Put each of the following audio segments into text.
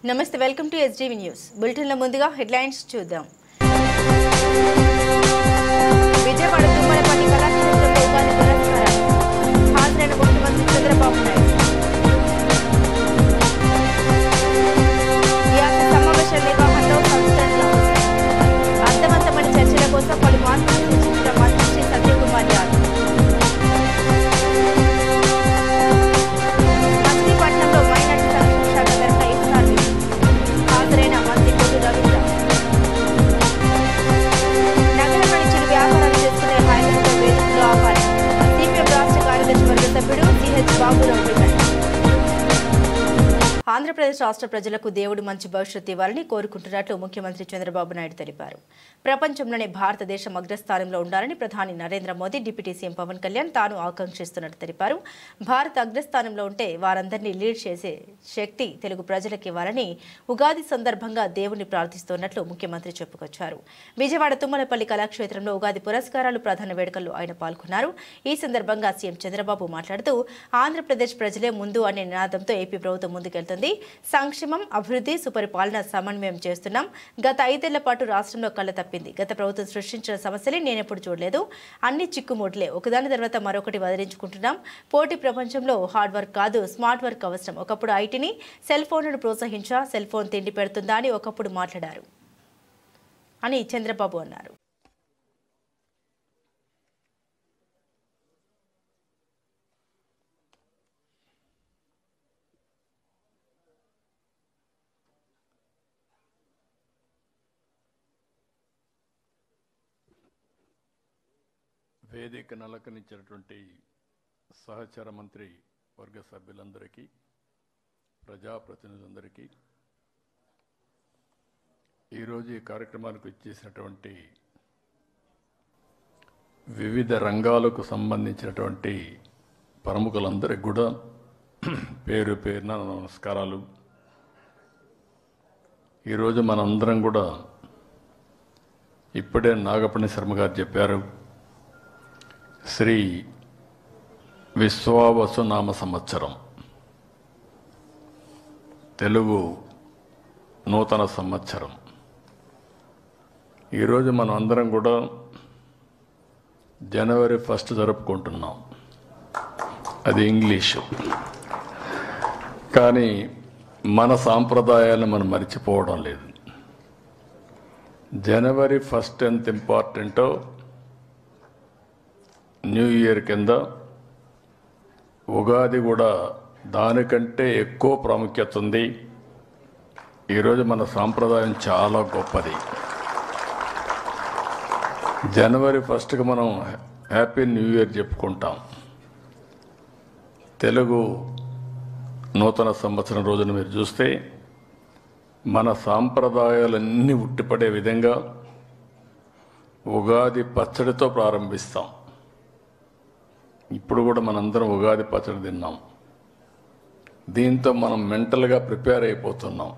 నమస్తే, welcome to SGV news. బులెటిన్లో ముందుగా హెడ్లైన్స్ చూద్దాం. విజయవాడ తుమ్మలపల్లి కళాక్షేత్రంలో ఉగాది పురస్కారాలు హాజరైన ముఖ్యమంత్రి చంద్రబాబు నాయుడు. వ్యాస సమావేశ నిర్వహణలో సంస్కరణలు అర్థవంతమైన చర్చల కోసం పలు మార్పులు సూచించిన మంత్రి శ్రీ సత్యకుమార్ యాదవ్. మచిలీపట్నంలో మైనార్టీ సంక్షేమ శాఖ తరఫున ఇఫ్తార్ హాజరైన మంత్రి కొల్లు రవీంద్ర. నగరంలోని చిరు వ్యాపారాలు చేసుకునే హైదరాబాద్ వేదికలో ఆహ్వానం. సిపిఎం రాష్ట్ర కార్యదర్శి వర్గ సభ్యుడు సిహెచ్ బాబురావు డిమాండ్. ఆంధ్రప్రదేశ్ రాష్ట్ర ప్రజలకు దేవుడు మంచి భవిష్యత్తు ఇవ్వాలని కోరుకుంటున్నట్లు ముఖ్యమంత్రి చంద్రబాబు నాయుడు తెలిపారు. ప్రపంచంలోనే భారతదేశం అగ్రస్థానంలో ఉండాలని ప్రధాని నరేంద్ర మోదీ, డిప్యూటీ సీఎం పవన్ కళ్యాణ్ తాను ఆకాంక్షిస్తున్నట్టు తెలిపారు. భారత్ అగ్రస్థానంలో ఉంటే వారందరినీ లీడ్ చేసే శక్తి తెలుగు ప్రజలకు ఇవ్వాలని ఉగాది సందర్భంగా దేవుణ్ణి ప్రార్థిస్తున్నట్లు ముఖ్యమంత్రి చెప్పుకొచ్చారు. విజయవాడ తుమ్మలపల్లి కళాక్షేత్రంలో ఉగాది పురస్కారాలు ప్రధాన వేడుకల్లో ఆయన పాల్గొన్నారు. ఈ సందర్భంగా సీఎం చంద్రబాబు మాట్లాడుతూ ఆంధ్రప్రదేశ్ ప్రజలే ముందు అనే నినాదంతో ఏపీ ప్రభుత్వం ముందుకెళ్తుంది. సంక్షేమం, అభివృద్ధి, సుపరిపాలన సమన్వయం చేస్తున్నాం. గత 5 ఏళ్ల పాటు రాష్ట్రంలో కళ్ళ తప్పింది. గత ప్రభుత్వం సృష్టించిన సమస్యలు నేనెప్పుడు చూడలేదు. అన్ని చిక్కుముట్లే, ఒకదాని తర్వాత మరొకటి వదిలించుకుంటున్నాం. పోటీ ప్రపంచంలో హార్డ్ వర్క్ కాదు, స్మార్ట్ వర్క్ అవసరం. ఒకప్పుడు ఐటీని, సెల్ ఫోన్లను ప్రోత్సహించా, సెల్ ఫోన్ తిండి పెడుతుందా అని ఒకప్పుడు మాట్లాడారు అని చంద్రబాబు అన్నారు. వేదిక నలకనిచ్చినటువంటి సహచర మంత్రి వర్గ సభ్యులందరికీ, ప్రజాప్రతినిధులందరికీ, ఈరోజు ఈ కార్యక్రమానికి వచ్చేసినటువంటి వివిధ రంగాలకు సంబంధించినటువంటి ప్రముఖులందరికీ కూడా పేరు పేరున నమస్కారాలు. ఈరోజు మనందరం కూడా ఇప్పుడే నాగపణి శర్మ గారు చెప్పారు, శ్రీ విశ్వావసునామ సంవత్సరం, తెలుగు నూతన సంవత్సరం. ఈరోజు మనం అందరం కూడా జనవరి 1 జరుపుకుంటున్నాం. అది ఇంగ్లీషు. కానీ మన సాంప్రదాయాలను మనం మర్చిపోవడం లేదు. జనవరి 1 ఎంత ఇంపార్టెంటో న్యూ ఇయర్ కింద ఉగాది కూడా దానికంటే ఎక్కువ ప్రాముఖ్యత ఉంది. ఈరోజు మన సాంప్రదాయం చాలా గొప్పది. జనవరి 1కి మనం హ్యాపీ న్యూ ఇయర్ చెప్పుకుంటాం. తెలుగు నూతన సంవత్సరం రోజున మీరు చూస్తే మన సాంప్రదాయాలన్నీ ఉట్టిపడే విధంగా ఉగాది పచ్చడితో ప్రారంభిస్తాం. ఇప్పుడు కూడా మనందరం ఉగాది పచ్చడి తిన్నాం. దీంతో మనం మెంటల్గా ప్రిపేర్ అయిపోతున్నాం.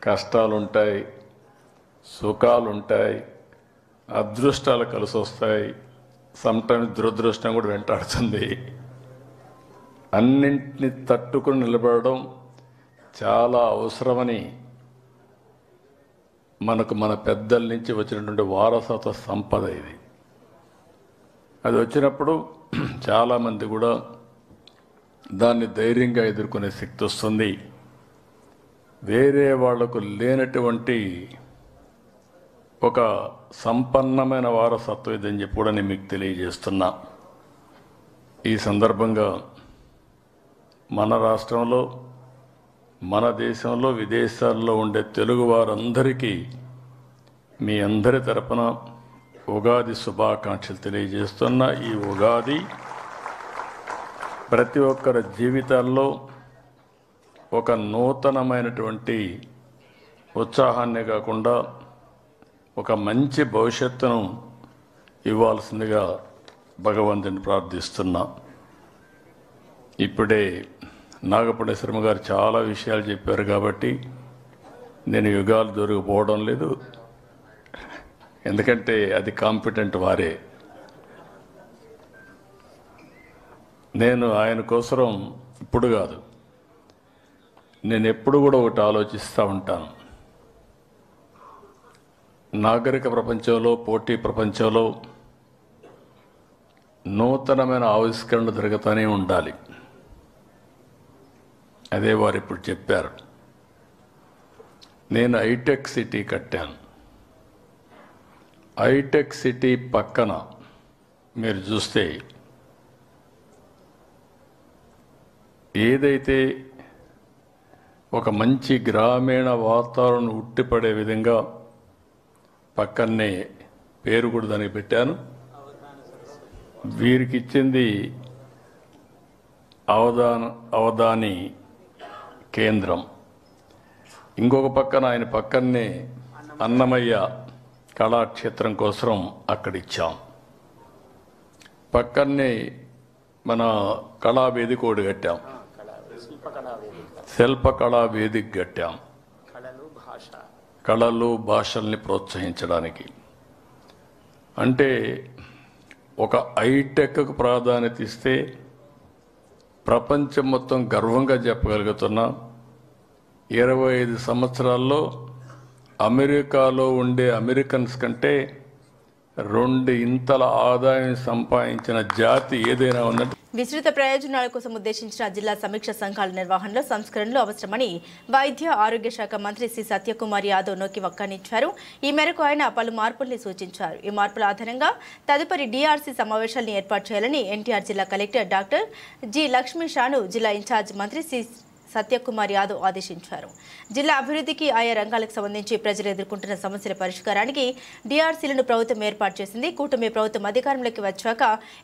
కష్టాలుంటాయి, సుఖాలుంటాయి, అదృష్టాలు కలిసి వస్తాయి, సమ్టైమ్స్ దురదృష్టం కూడా వెంటాడుతుంది. అన్నింటినీ తట్టుకుని నిలబడడం చాలా అవసరమని మనకు మన పెద్దల నుంచి వచ్చినటువంటి వారసత్వ సంపద ఇది. అది వచ్చినప్పుడు చాలామంది కూడా దాన్ని ధైర్యంగా ఎదుర్కొనే శక్తి వస్తుంది. వేరే వాళ్లకు లేనటువంటి ఒక సంపన్నమైన వారసత్వం ఇదని చెప్పి కూడా నేను మీకు తెలియజేస్తున్నా. ఈ సందర్భంగా మన రాష్ట్రంలో, మన దేశంలో, విదేశాల్లో ఉండే తెలుగు వారందరికీ మీ అందరి తరపున ఉగాది శుభాకాంక్షలు తెలియజేస్తున్నా. ఈ ఉగాది ప్రతి ఒక్కరి జీవితాల్లో ఒక నూతనమైనటువంటి ఉత్సాహాన్ని కాకుండా ఒక మంచి భవిష్యత్తును ఇవ్వాల్సిందిగా భగవంతుని ప్రార్థిస్తున్నా. ఇప్పుడే నాగపణి శర్మ గారు చాలా విషయాలు చెప్పారు కాబట్టి నేను యుగాలు దొరికిపోవడం లేదు. ఎందుకంటే అది కాంపిటెంట్ వారే. నేను ఆయన కోసం ఇప్పుడు కాదు, నేను ఎప్పుడు కూడా ఒకటి ఆలోచిస్తూ ఉంటాను. నాగరిక ప్రపంచంలో, పోటీ ప్రపంచంలో నూతనమైన ఆవిష్కరణలు జరుగుతూనే ఉండాలి. అదే వారు ఇప్పుడు చెప్పారు. నేను హైటెక్ సిటీ కట్టాను. హైటెక్ సిటీ పక్కన మీరు చూస్తే ఏదైతే ఒక మంచి గ్రామీణ వాతావరణం ఉట్టిపడే విధంగా పక్కనే పేరు కూడా దానికి పెట్టాను. వీరికి ఇచ్చింది అవధాని కేంద్రం. ఇంకొక పక్కన ఆయన పక్కనే అన్నమయ్య కళాక్షేత్రం కోసం అక్కడిచ్చాం. పక్కనే మన కళావేదిక ఒకటి కట్టాం, శిల్పకళా వేదిక కట్టాం, కళలు భాషల్ని ప్రోత్సహించడానికి. అంటే ఒక హైటెక్కు ప్రాధాన్యత ఇస్తే ప్రపంచం మొత్తం గర్వంగా చెప్పగలుగుతున్నా. 25 సంవత్సరాల్లో అమెరికాలో ఉండే అమెరికన్స్ కంటే 2 ఇంతల ఆదాయం సంపాదించిన జాతి ఏదైనా ఉందంటే. విస్తృత ప్రయోజనాల కోసం ఉద్దేశించిన జిల్లా సమీక్ష సంఘాల నిర్వహణలో సంస్కరణలు అవసరమని వైద్య ఆరోగ్య శాఖ మంత్రి సి సత్యకుమార్ యాదవ్ నొక్కి వక్కానిచ్చారు. ఈ మేరకు ఆయన పలు మార్పుల్ని సూచించారు. ఈ మార్పుల ఆధారంగా తదుపరి డిఆర్సీ సమావేశాలను ఏర్పాటు చేయాలని ఎన్టీఆర్ జిల్లా కలెక్టర్ డాక్టర్ జి లక్ష్మీషాను జిల్లా ఇన్ఛార్జ్ మంత్రి సి సత్యకుమార్ యాదవ్ ఆదేశించారు. జిల్లా అభివృద్ధికి ఆయా రంగాలకు సంబంధించి ప్రజలు ఎదుర్కొంటున్న సమస్యల పరిష్కారానికి డిఆర్సీలను ప్రభుత్వం ఏర్పాటు చేసింది. కూటమి ప్రభుత్వం అధికారంలోకి వచ్చాక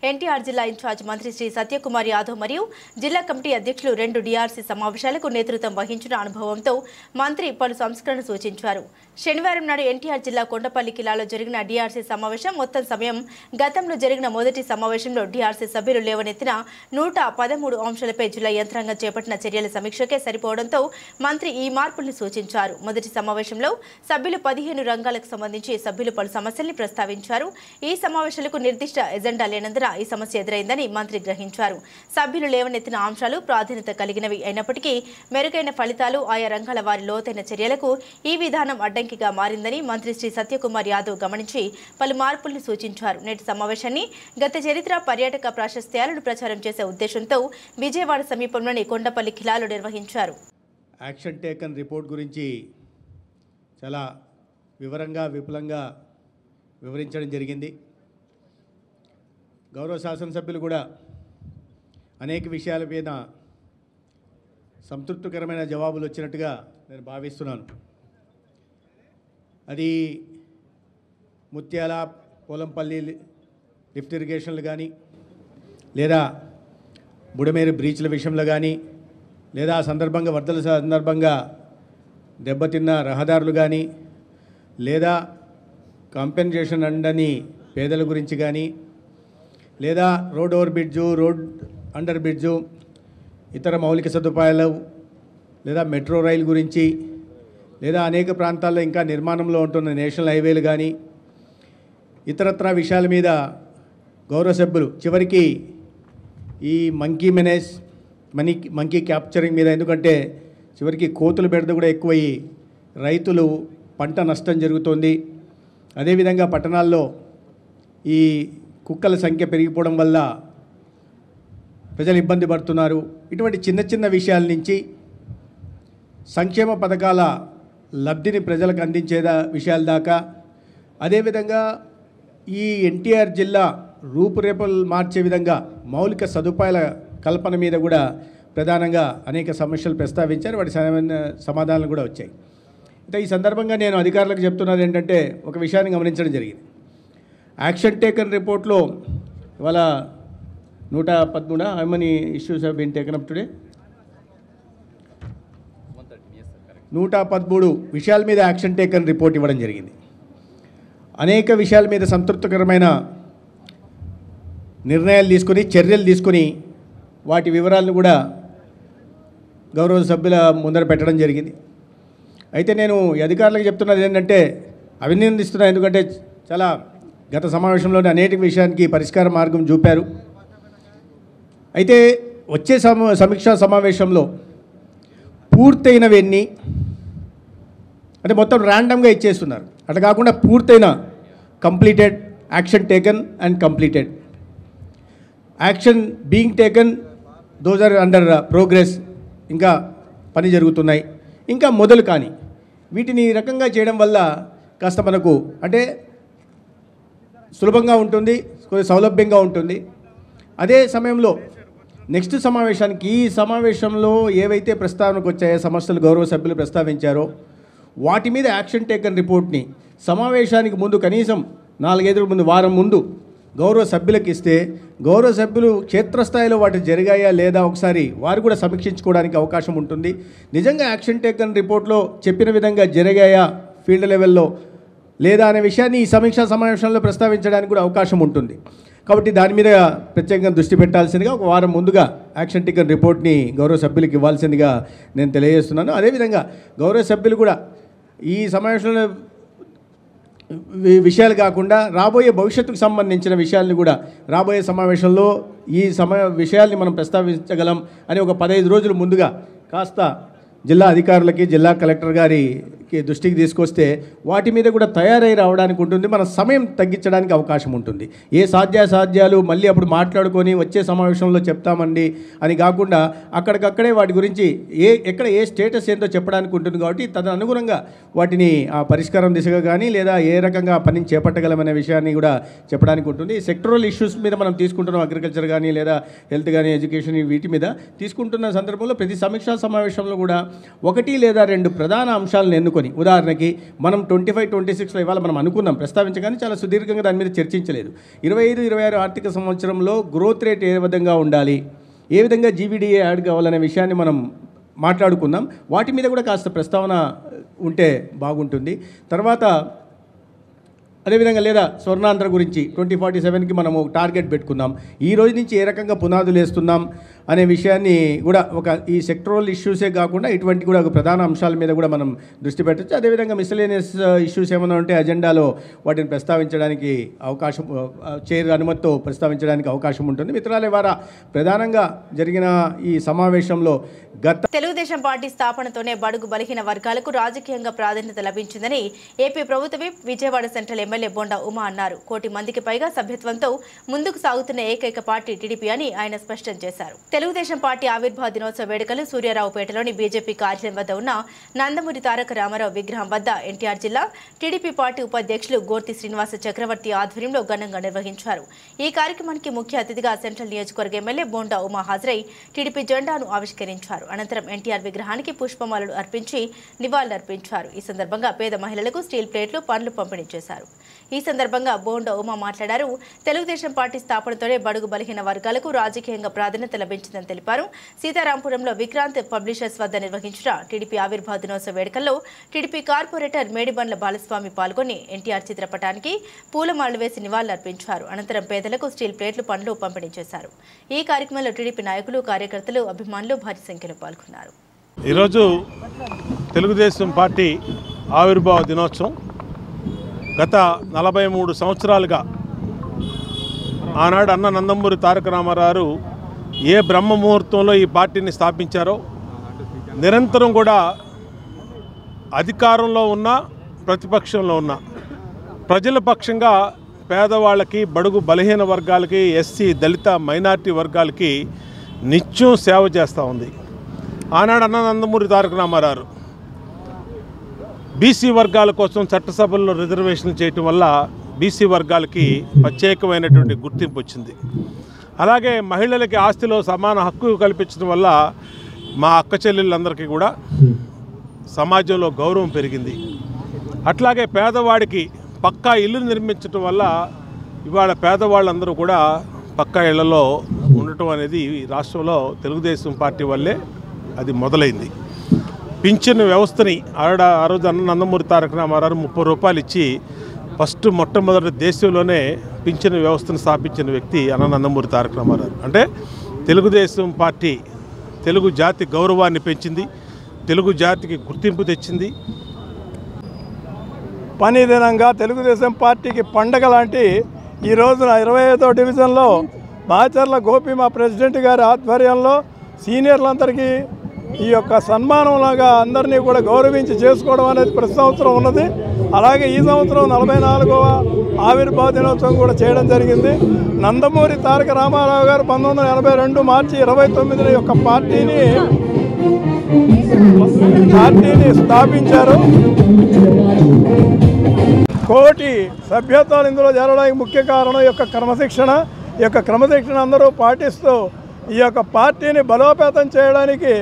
ఎన్టీఆర్ జిల్లా ఇన్ఛార్జ్ మంత్రి శ్రీ సత్యకుమార్ యాదవ్ మరియు జిల్లా కమిటీ అధ్యక్షులు 2 డిఆర్సీ సమావేశాలకు నేతృత్వం వహించిన అనుభవంతో మంత్రి పలు సంస్కరణలు సూచించారు. శనివారం నాడు ఎన్టీఆర్ జిల్లా కొండపల్లి కిలాలో జరిగిన డిఆర్సీ సమావేశం మొత్తం సమయం గతంలో జరిగిన మొదటి సమావేశంలో డిఆర్సీ సభ్యులు లేవనెత్తిన 113 అంశాలపై జిల్లా యంత్రాంగం చేపట్టిన చర్యల సమీక్షకే సరిపోవడంతో మంత్రి ఈ మార్పుల్ని సూచించారు. మొదటి సమావేశంలో సభ్యులు 15 రంగాలకు సంబంధించి సభ్యులు పలు సమస్యల్ని ప్రస్తావించారు. ఈ సమావేశాలకు నిర్దిష్ట ఎజెండా లేనందున ఈ సమస్య ఎదురైందని మంత్రి గ్రహించారు. సభ్యులు లేవనెత్తిన అంశాలు ప్రాధాన్యత కలిగినవి అయినప్పటికీ మెరుగైన ఫలితాలు ఆయా రంగాల వారి లోతైన చర్యలకు ఈ విధానం అడ్డంకిగా మారిందని మంత్రి శ్రీ సత్యకుమార్ యాదవ్ గమనించి పలు మార్పుల్ని సూచించారు. నేటి సమావేశాన్ని గత చరిత్ర, పర్యాటక ప్రాశస్త్యాలను ప్రచారం చేసే ఉద్దేశంతో విజయవాడ సమీపంలోని కొండపల్లి ఖిలాలో నిర్వహించారు. యాక్షన్ టేకన్ రిపోర్ట్ గురించి చాలా వివరంగా విపులంగా వివరించడం జరిగింది. గౌరవ శాసనసభ్యులు కూడా అనేక విషయాల మీద సంతృప్తికరమైన జవాబులు వచ్చినట్టుగా నేను భావిస్తున్నాను. అది ముత్యాల, పోలంపల్లి లిఫ్ట్ ఇరిగేషన్లు కానీ, లేదా బుడమేరు బ్రీచ్ల విషయంలో కానీ, లేదా సందర్భంగా వరదల సందర్భంగా దెబ్బతిన్న రహదారులు కానీ, లేదా కాంపెన్సేషన్ అండని పేదల గురించి కానీ, లేదా road over bridge, road under bridge, ఇతర మౌలిక సదుపాయాలు, లేదా మెట్రో రైలు గురించి, లేదా అనేక ప్రాంతాల్లో ఇంకా నిర్మాణంలో ఉంటున్న నేషనల్ హైవేలు కానీ, ఇతరత్ర విషయాల మీద గౌరవ సభ్యులు చివరికి ఈ మంకీ క్యాప్చరింగ్ మీద, ఎందుకంటే చివరికి కోతుల బెడద కూడా ఎక్కువయ్యి రైతులు పంట నష్టం జరుగుతోంది. అదేవిధంగా పట్టణాల్లో ఈ కుక్కల సంఖ్య పెరిగిపోవడం వల్ల ప్రజలు ఇబ్బంది పడుతున్నారు. ఇటువంటి చిన్న చిన్న విషయాల నుంచి సంక్షేమ పథకాల లబ్ధిని ప్రజలకు అందించే విషయాల దాకా, అదేవిధంగా ఈ ఎన్టీఆర్ జిల్లా రూపురేఖలు మార్చే విధంగా మౌలిక సదుపాయాల కల్పన మీద కూడా ప్రధానంగా అనేక సమస్యలు ప్రస్తావించారు. వాటి సమాధానాలు కూడా వచ్చాయి. అయితే ఈ సందర్భంగా నేను అధికారులకు చెప్తున్నది ఏంటంటే, ఒక విషయాన్ని గమనించడం జరిగింది. యాక్షన్ టేకన్ రిపోర్ట్లో ఇవాళ 113 how many issues have been taken up today? 113 విషయాల మీద యాక్షన్ టేకన్ రిపోర్ట్ ఇవ్వడం జరిగింది. అనేక విషయాల మీద సంతృప్తికరమైన నిర్ణయాలు తీసుకొని, చర్యలు తీసుకొని, వాటి వివరాలను కూడా గౌరవ సభ్యుల ముందర పెట్టడం జరిగింది. అయితే నేను అధికారులకు చెప్తున్నది ఏంటంటే, అభినందిస్తున్నాను. ఎందుకంటే చాలా గత సమావేశంలోనే అనేక విషయానికి పరిష్కార మార్గం చూపారు. అయితే వచ్చే సమీక్షా సమావేశంలో పూర్తయినవి ఎన్ని అంటే మొత్తం ర్యాండమ్గా ఇచ్చేస్తున్నారు. అట్లా కాకుండా పూర్తయిన completed, action taken and completed, action being taken, those are under progress, ఇంకా పని జరుగుతున్నాయి, ఇంకా మొదలు కానీ. వీటిని ఈ రకంగా చేయడం వల్ల కాస్త మనకు అంటే సులభంగా ఉంటుంది, కొంచెం సౌలభ్యంగా ఉంటుంది. అదే సమయంలో నెక్స్ట్ సమావేశానికి, ఈ సమావేశంలో ఏవైతే ప్రస్తావనకు వచ్చాయో సమస్యలు గౌరవ సభ్యులు ప్రస్తావించారో వాటి మీద యాక్షన్ టేకన్ రిపోర్ట్ని సమావేశానికి ముందు కనీసం 4-5 రోజుల ముందు, వారం ముందు గౌరవ సభ్యులకు ఇస్తే గౌరవ సభ్యులు క్షేత్రస్థాయిలో వాటి జరిగాయా లేదా ఒకసారి వారు కూడా సమీక్షించుకోవడానికి అవకాశం ఉంటుంది. నిజంగా యాక్షన్ టేకన్ రిపోర్ట్లో చెప్పిన విధంగా జరిగాయా ఫీల్డ్ లెవెల్లో లేదా అనే విషయాన్ని ఈ సమీక్షా సమావేశంలో ప్రస్తావించడానికి కూడా అవకాశం ఉంటుంది. కాబట్టి దాని మీద ప్రత్యేకంగా దృష్టి పెట్టాల్సిందిగా ఒక వారం ముందుగా యాక్షన్ టేకన్ రిపోర్ట్ని గౌరవ సభ్యులకు ఇవ్వాల్సిందిగా నేను తెలియజేస్తున్నాను. అదేవిధంగా గౌరవ సభ్యులు కూడా ఈ సమావేశంలో విషయాలు కాకుండా రాబోయే భవిష్యత్తుకు సంబంధించిన విషయాల్ని కూడా రాబోయే సమావేశంలో ఈ విషయాల్ని మనం ప్రస్తావించగలం అని ఒక 15 రోజుల ముందుగా కాస్త జిల్లా అధికారులకి, జిల్లా కలెక్టర్ గారికి దృష్టికి తీసుకొస్తే వాటి మీద కూడా తయారై రావడానికి ఉంటుంది. మన సమయం తగ్గించడానికి అవకాశం ఉంటుంది. ఏ సాధ్యాసాధ్యాలు మళ్ళీ అప్పుడు మాట్లాడుకొని వచ్చే సమావేశంలో చెప్తామండి అని కాకుండా అక్కడికక్కడే వాటి గురించి ఎక్కడ ఏ స్టేటస్ ఏంటో చెప్పడానికి ఉంటుంది. కాబట్టి తదనుగుణంగా వాటిని ఆ పరిష్కారం దిశగా కానీ లేదా ఏ రకంగా పనిని చేపట్టగలమనే విషయాన్ని కూడా చెప్పడానికి ఉంటుంది. సెక్టరల్ ఇష్యూస్ మీద మనం తీసుకుంటున్నాం, అగ్రికల్చర్ కానీ లేదా హెల్త్ కానీ ఎడ్యుకేషన్ వీటి మీద తీసుకుంటున్న సందర్భంలో ప్రతి సమీక్షా సమావేశంలో కూడా 1 లేదా 2 ప్రధాన అంశాలను ఎన్నుకొని, ఉదాహరణకి మనం 25-26లో ఇవాళ మనం అనుకున్నాం ప్రస్తావించగానే చాలా సుదీర్ఘంగా దాని మీద చర్చించలేదు. 25-26 ఆర్థిక సంవత్సరంలో గ్రోత్ రేట్ ఏ విధంగా ఉండాలి, ఏ విధంగా జీవీడీఏ యాడ్ కావాలనే విషయాన్ని మనం మాట్లాడుకుందాం. వాటి మీద కూడా కాస్త ప్రస్తావన ఉంటే బాగుంటుంది. తర్వాత అదేవిధంగా లేదా స్వర్ణాంధ్ర గురించి 2047కి మనం ఒక టార్గెట్ పెట్టుకుందాం. ఈ రోజు నుంచి ఏ రకంగా పునాదులు వేస్తున్నాం అనే విషయాన్ని కూడా ఈ సెక్టరల్ ఇష్యూసే కాకుండా ఇటువంటి కూడా ఒక ప్రధాన అంశాల మీద కూడా మనం దృష్టి పెట్టచ్చు. అదేవిధంగా మిస్లేనియస్ ఇష్యూస్ ఏమైనా ఉంటే అజెండాలో వాటిని ప్రస్తావించడానికి అవకాశం, చైర్ అనుమతితో ప్రస్తావించడానికి అవకాశం ఉంటుంది. మిత్రులారా, వారా ప్రధానంగా జరిగిన ఈ సమావేశంలో తెలుగుదేశం పార్టీ స్థాపనతోనే బడుగు బలహీన వర్గాలకు రాజకీయంగా ప్రాధాన్యత లభించిందని ఏపీ ప్రభుత్వ whip Vijayawada central MLA Bonda Uma అన్నారు. 1 కోటి మందికి పైగా సభ్యత్వంతో ముందుకు సాగుతున్న ఏకైక పార్టీ టీడీపీ అని ఆయన స్పష్టం చేశారు. తెలుగుదేశం పార్టీ ఆవిర్భావ దినోత్సవ వేడుకలు సూర్యారావుపేటలోని బీజేపీ కార్యాలయం వద్ద ఉన్న నందమూరి తారక రామారావు విగ్రహం వద్ద ఎన్టీఆర్ జిల్లా టీడీపీ పార్టీ ఉపాధ్యక్షులు గోర్తి శ్రీనివాస చక్రవర్తి ఆధ్వర్యంలో ఘనంగా నిర్వహించారు. ఈ కార్యక్రమానికి ముఖ్య అతిథిగా సెంట్రల్ నియోజకవర్గ ఎమ్మెల్యే బొండా ఉమా హాజరై టీడీపీ జెండాను ఆవిష్కరించారు. అనంతరం ఎన్టీఆర్ విగ్రహానికి పుష్పమాలలు అర్పించి నివాళులర్పించారు. ఈ సందర్భంగా పేద మహిళలకు స్టీల్ ప్లేట్లు, పండ్లు పంపిణీ చేశారు. ఈ సందర్భంగా బొండా ఉమా మాట్లాడారు. తెలుగుదేశం పార్టీ స్థాపనతోనే బడుగు బలహీన వర్గాలకు రాజకీయంగా ప్రాధాన్యత లభించిందని తెలిపారు. సీతారాంపురంలో విక్రాంత్ పబ్లిషర్స్ వద్ద నిర్వహించిన టీడీపీ ఆవిర్భావ దినోత్సవ వేడుకల్లో టీడీపీ కార్పొరేటర్ మేడిబండ్ల బాలస్వామి పాల్గొని ఎన్టీఆర్ చిత్రపటానికి పూలమాలలు వేసి నివాళులర్పించారు. అనంతరం పేదలకు స్టీల్ ప్లేట్లు, పండ్లు పంపిణీ చేశారు. ఈ కార్యక్రమంలో టీడీపీ నాయకులు, కార్యకర్తలు, అభిమానులు భారీ సంఖ్యలో పాల్గొన్నారు. ఈరోజు తెలుగుదేశం పార్టీ ఆవిర్భావ దినోత్సవం. గత 43 సంవత్సరాలుగా ఆనాడు అన్న నందమూరి తారక రామారావు ఏ బ్రహ్మ ముహూర్తంలో ఈ పార్టీని స్థాపించారో నిరంతరం కూడా అధికారంలో ఉన్న, ప్రతిపక్షంలో ఉన్న ప్రజల పక్షంగా పేదవాళ్ళకి, బడుగు బలహీన వర్గాలకి, ఎస్సీ, దళిత, మైనారిటీ వర్గాలకి నిత్యం సేవ చేస్తూ ఉంది. ఆనాడు అన్న నందమూరి తారక రామారావు బీసీ వర్గాల కోసం చట్టసభల్లో రిజర్వేషన్లు చేయటం వల్ల బీసీ వర్గాలకి ప్రత్యేకమైనటువంటి గుర్తింపు వచ్చింది. అలాగే మహిళలకి ఆస్తిలో సమాన హక్కు కల్పించడం వల్ల మా అక్క చెల్లెళ్ళందరికీ కూడా సమాజంలో గౌరవం పెరిగింది. అట్లాగే పేదవాడికి పక్కా ఇల్లు నిర్మించడం వల్ల ఇవాళ పేదవాళ్ళందరూ కూడా పక్కా ఇళ్లలో ఉండటం అనేది రాష్ట్రంలో తెలుగుదేశం పార్టీ వల్లే అది మొదలైంది. పింఛన్ వ్యవస్థని ఆ రోజు అన్న నందమూరి తారక రామారావు 30 రూపాయలు ఇచ్చి ఫస్ట్ మొట్టమొదటి దేశంలోనే పింఛన్ వ్యవస్థను స్థాపించిన వ్యక్తి అన్న నందమూరి తారక రామారావు. అంటే తెలుగుదేశం పార్టీ తెలుగు జాతి గౌరవాన్ని పెంచింది, తెలుగు జాతికి గుర్తింపు తెచ్చింది. పని దినంగా తెలుగుదేశం పార్టీకి పండగ లాంటి ఈ రోజున 25వ డివిజన్లో మాచర్ల గోపి మా ప్రెసిడెంట్ గారి ఆధ్వర్యంలో సీనియర్లందరికీ ఈ యొక్క సన్మానంలాగా అందరినీ కూడా గౌరవించి చేసుకోవడం అనేది ప్రతి సంవత్సరం ఉన్నది. అలాగే ఈ సంవత్సరం 44వ ఆవిర్భావ దినోత్సవం కూడా చేయడం జరిగింది. నందమూరి తారక రామారావు గారు 1982 మార్చి 29న యొక్క పార్టీని స్థాపించారు. కోటి సభ్యత్వాలు ఇందులో చేరడానికి ముఖ్య కారణం ఈ యొక్క క్రమశిక్షణ అందరూ పాటిస్తూ ఈ యొక్క పార్టీని బలోపేతం చేయడానికి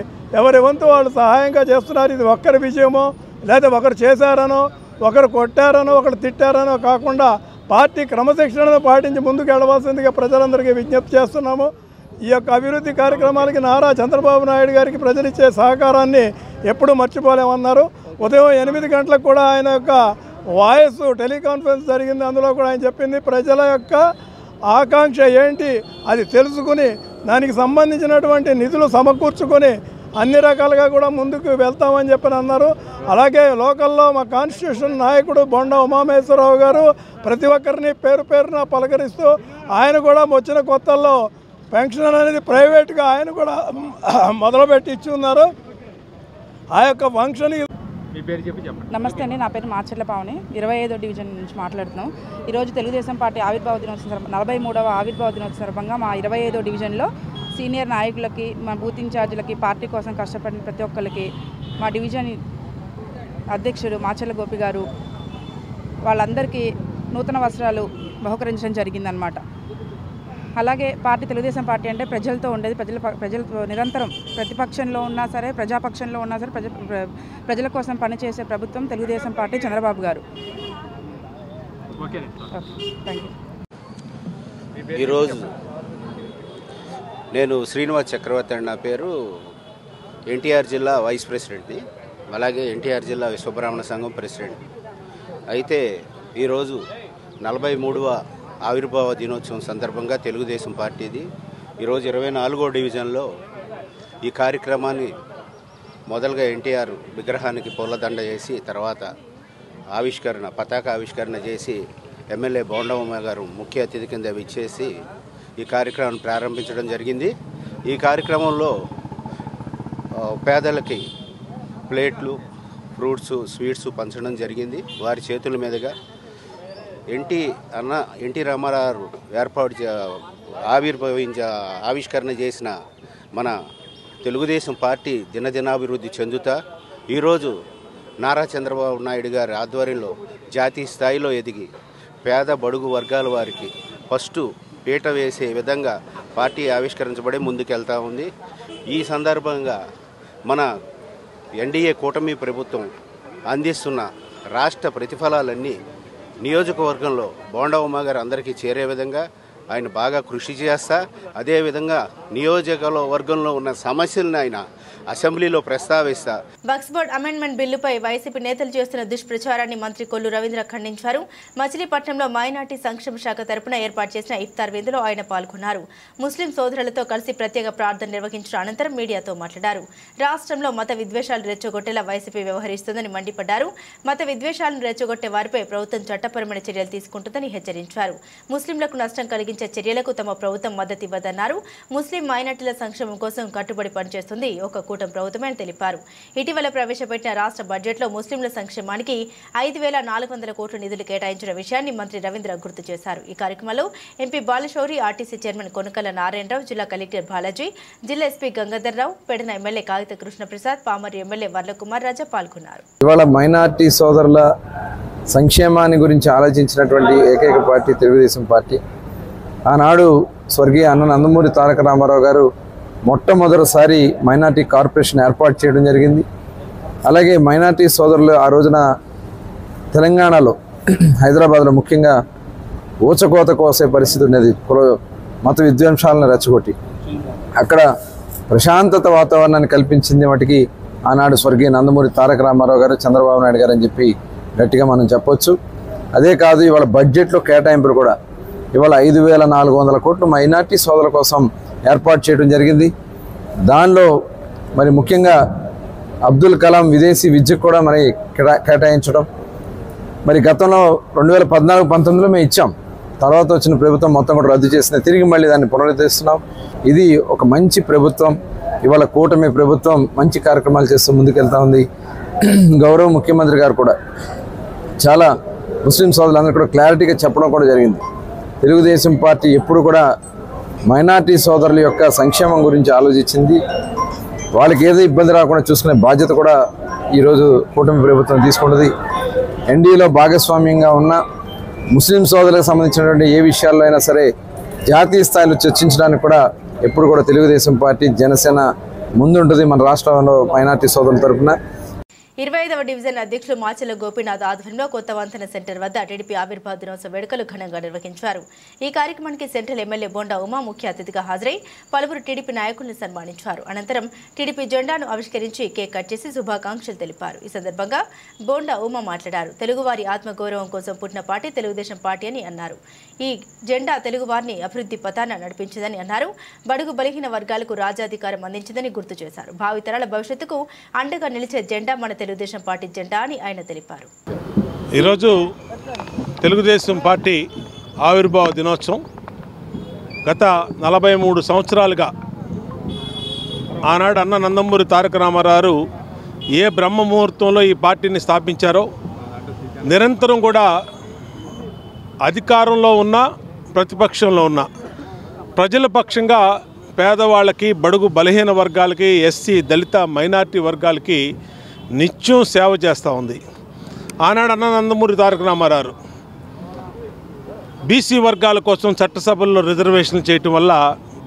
ఎవరి వంతు వాళ్ళు సహాయంగా చేస్తున్నారు. ఇది ఒక్కరి విజయమో లేదా ఒకరు చేశారనో ఒకరు కొట్టారనో ఒకరు తిట్టారనో కాకుండా పార్టీ క్రమశిక్షణను పాటించి ముందుకు వెళ్ళవలసిందిగా ప్రజలందరికీ విజ్ఞప్తి చేస్తున్నాము. ఈ యొక్క అభివృద్ధి కార్యక్రమాలకి నారా చంద్రబాబు నాయుడు గారికి ప్రజలు ఇచ్చే సహకారాన్ని ఎప్పుడూ మర్చిపోలేమన్నారు. ఉదయం 8 గంటలకు కూడా ఆయన యొక్క వాయిస్ టెలికాన్ఫరెన్స్ జరిగింది. అందులో కూడా ఆయన చెప్పింది ప్రజల యొక్క ఆకాంక్ష ఏంటి అది తెలుసుకుని దానికి సంబంధించినటువంటి నిధులు సమకూర్చుకొని అన్ని రకాలుగా కూడా ముందుకు వెళ్తామని చెప్పని అన్నారు. అలాగే లోకల్లో మా కాన్స్టిట్యూషన్ నాయకుడు బొండా ఉమామహేశ్వరరావు గారు ప్రతి ఒక్కరిని పేరు పేరున పలకరిస్తూ ఆయన కూడా వచ్చిన కొత్తల్లో పెన్షన్ అనేది ప్రైవేట్గా ఆయన కూడా మొదలుపెట్టి ఇచ్చి ఉన్నారు. ఆ యొక్క ఫంక్షన్. నమస్తే అండి, నా పేరు మార్చెర్ల పావని, 25వ డివిజన్ నుంచి మాట్లాడుతున్నాం. ఈరోజు తెలుగుదేశం పార్టీ ఆవిర్భావ దినోత్సవం 43వ ఆవిర్భావ దినోత్సవం సందర్భంగా మా 25వ డివిజన్లో సీనియర్ నాయకులకి, మా బూత్ ఇన్ఛార్జీలకి, పార్టీ కోసం కష్టపడిన ప్రతి ఒక్కరికి, మా డివిజన్ అధ్యక్షుడు మార్చెర్ల గోపి గారు వాళ్ళందరికీ నూతన వస్త్రాలు బహుకరించడం జరిగిందనమాట. అలాగే తెలుగుదేశం పార్టీ అంటే ప్రజలతో ఉండేది. ప్రజలతో నిరంతరం ప్రతిపక్షంలో ఉన్నా సరే, ప్రజాపక్షంలో ఉన్నా సరే ప్రజల కోసం పనిచేసే ప్రభుత్వం తెలుగుదేశం పార్టీ, చంద్రబాబు గారు. ఈరోజు నేను శ్రీనివాస్ చక్రవర్తి అని నా పేరు. ఎన్టీఆర్ జిల్లా వైస్ ప్రెసిడెంట్ని, అలాగే ఎన్టీఆర్ జిల్లా విశ్వబ్రాహ్మణ సంఘం ప్రెసిడెంట్. అయితే ఈరోజు 43వ ఆవిర్భావ దినోత్సవం సందర్భంగా తెలుగుదేశం పార్టీది ఈరోజు 24వ డివిజన్లో ఈ కార్యక్రమాన్ని మొదలుగా ఎన్టీఆర్ విగ్రహానికి పూలదండ చేసి తర్వాత పతాక ఆవిష్కరణ చేసి ఎమ్మెల్యే బోండమ్మ గారు ముఖ్య అతిథి కింద విచ్చేసి ఈ కార్యక్రమాన్ని ప్రారంభించడం జరిగింది. ఈ కార్యక్రమంలో పేదలకి ప్లేట్లు, ఫ్రూట్స్, స్వీట్స్ పంచడం జరిగింది. వారి చేతుల మీదుగా ఎన్టీ రామారావు ఆవిష్కరణ చేసిన మన తెలుగుదేశం పార్టీ దినదినాభివృద్ధి చెందుతా ఈరోజు నారా చంద్రబాబు నాయుడు గారి ఆధ్వర్యంలో జాతీయ స్థాయిలో ఎదిగి పేద బడుగు వర్గాల వారికి ఫస్ట్ పీట వేసే విధంగా పార్టీ ఆవిష్కరించబడి ముందుకెళ్తా ఉంది. ఈ సందర్భంగా మన ఎన్డీఏ కూటమి ప్రభుత్వం అందిస్తున్న రాష్ట్ర ప్రతిఫలాలన్నీ నియోజకవర్గంలో బోండమ్మ గారు అందరికీ చేరే విధంగా ఆయన బాగా కృషి చేస్తా, అదేవిధంగా నియోజకవర్గంలో ఉన్న సమస్యలను ఆయన అసెంబ్లీలో ప్రస్తావిస్తా. వక్ఫ్ బోర్డు అమెండ్మెంట్ బిల్లుపై వైసీపీ నేతలు చేస్తున్న దుష్ప్రచారాన్ని మంత్రి కొల్లు రవీంద్ర ఖండించారు. మచిలీపట్నంలో మైనార్టీ సంక్షేమ శాఖ తరపున ఏర్పాటు చేసిన ఇఫ్తార్ విందులో ఆయన పాల్గొన్నారు. ముస్లిం సోదరులతో కలిసి ప్రత్యేక ప్రార్థన నిర్వహించిన అనంతరం మీడియాతో మాట్లాడారు. రాష్ట్రంలో మత విద్వేషాలు రెచ్చగొట్టేలా వైసీపీ వ్యవహరిస్తుందని మండిపడ్డారు. మత విద్వేషాలను రెచ్చగొట్టే వారిపై ప్రభుత్వం చట్టపరమైన చర్యలు తీసుకుంటుందని హెచ్చరించారు. ముస్లింలకు నష్టం కలిగించే చర్యలకు తమ ప్రభుత్వం మద్దతు ఇవ్వదన్నారు. ముస్లిం మైనార్టీల సంక్షేమం కోసం కట్టుబడి పనిచేస్తుంది ఒక కూటమి ప్రభుత్వమే అని తెలిపారు. ఇటీవల ప్రవేశపెట్టిన రాష్ట్ర బడ్జెట్లో ముస్లింల సంక్షేమానికి 5,400 కోట్ల నిధులు కేటాయించిన విషయాన్ని మంత్రి రవీంద్ర గుర్తు చేశారు. ఈ కార్యక్రమంలో MP Balashowry, RTC chairman Konakalla Narayana Rao, జిల్లా కలెక్టర్ బాలాజీ, జిల్లా SP Gangadhar Rao, Pedana MLA Kagita Krishna Prasad, Pamarru MLA Varla Kumar Raja పాల్గొన్నారు. ఇవాళ మైనార్టీ సోదరుల సంక్షేమాన్ని గురించి ఆలోచించినటువంటి ఏకైక పార్టీ తెలుగుదేశం పార్టీ. ఆనాడు స్వర్గీయ అన్న నందమూరి తారక రామారావు గారు మొట్టమొదటిసారి మైనార్టీ కార్పొరేషన్ ఏర్పాటు చేయడం జరిగింది. అలాగే మైనార్టీ సోదరులు ఆ రోజున తెలంగాణలో హైదరాబాద్లో ముఖ్యంగా ఊచకోత కోసే పరిస్థితి ఉండేది. మత విద్వేషాలను రెచ్చగొట్టి అక్కడ ప్రశాంతత వాతావరణాన్ని కల్పించింది వాటికి ఆనాడు స్వర్గీయ నందమూరి తారక రామారావు గారు, చంద్రబాబు నాయుడు గారు అని చెప్పి గట్టిగా మనం చెప్పొచ్చు. అదే కాదు, ఇవాళ బడ్జెట్లో కేటాయింపులు కూడా ఇవాళ 5,400 కోట్లు మైనార్టీ సోదరుల కోసం ఏర్పాటు చేయడం జరిగింది. దానిలో మరి ముఖ్యంగా అబ్దుల్ కలాం విదేశీ విద్యకు కూడా మరి కేటాయించడం, మరి గతంలో 2014-19లో మేము ఇచ్చాం, తర్వాత వచ్చిన ప్రభుత్వం మొత్తం కూడా రద్దు చేసింది. తిరిగి మళ్ళీ దాన్ని పునరుద్ధరిస్తున్నాం. ఇది ఒక మంచి ప్రభుత్వం. ఇవాళ కూటమి ప్రభుత్వం మంచి కార్యక్రమాలు చేస్తూ ముందుకెళ్తా ఉంది. గౌరవ ముఖ్యమంత్రి గారు కూడా చాలా ముస్లిం సోదరులందరూ కూడా క్లారిటీగా చెప్పడం కూడా జరిగింది. తెలుగుదేశం పార్టీ ఎప్పుడు కూడా మైనార్టీ సోదరుల యొక్క సంక్షేమం గురించి ఆలోచించింది. వాళ్ళకి ఏదో ఇబ్బంది రాకుండా చూసుకునే బాధ్యత కూడా ఈరోజు కూటమి ప్రభుత్వం తీసుకున్నది. ఎన్డీఏలో భాగస్వామ్యంగా ఉన్న ముస్లిం సోదరులకు సంబంధించినటువంటి ఏ విషయాల్లో అయినా సరే జాతీయ స్థాయిలో చర్చించడానికి కూడా ఎప్పుడు కూడా తెలుగుదేశం పార్టీ, జనసేన ముందుంటుంది మన రాష్ట్రంలో మైనార్టీ సోదరుల తరఫున. 25వ డివిజన్ అధ్యక్షులు మాచెల గోపీనాథ్ ఆధ్వర్యంలో కొత్త వంతెన సెంటర్ వద్ద టీడీపీ ఆవిర్భావ దినోత్సవ వేడుకలు ఘనంగా నిర్వహించారు. ఈ కార్యక్రమానికి సెంట్రల్ ఎమ్మెల్యే బోండా ఉమా ముఖ్య అతిథిగా హాజరై పలువురు టీడీపీ నాయకులను సన్మానించారు. అనంతరం టీడీపీ జెండాను ఆవిష్కరించి కేక్ కట్ చేసి శుభాకాంక్షలు తెలిపారు. ఈ సందర్భంగా బోండా ఉమా మాట్లాడారు. తెలుగువారి ఆత్మగౌరవం కోసం పుట్టిన పార్టీ తెలుగుదేశం పార్టీ అని అన్నారు. ఈ జెండా తెలుగువారిని అభివృద్ధి పథాన నడిపించిందని అన్నారు. బడుగు బలహీన వర్గాలకు రాజ్యాధికారం అందించిందని గుర్తు చేశారు. భావితరాల భవిష్యత్తుకు అండగా నిలిచే జెండా మన తెలుగుదేశం పార్టీ జెండా అని ఆయన తెలిపారు. ఈరోజు తెలుగుదేశం పార్టీ ఆవిర్భావ దినోత్సవం. గత 43 సంవత్సరాలుగా ఆనాడు అన్న నందమూరి తారక రామారావు ఏ బ్రహ్మ ముహూర్తంలో ఈ పార్టీని స్థాపించారో నిరంతరం కూడా అధికారంలో ఉన్న ప్రతిపక్షంలో ఉన్న ప్రజల పక్షంగా పేదవాళ్ళకి, బడుగు బలహీన వర్గాలకి, ఎస్సీ, దళిత, మైనార్టీ వర్గాలకి నిత్యం సేవ చేస్తూ ఉంది. ఆనాడు అన్న నందమూరి తారక రామారావు బీసీ వర్గాల కోసం చట్టసభల్లో రిజర్వేషన్లు చేయటం వల్ల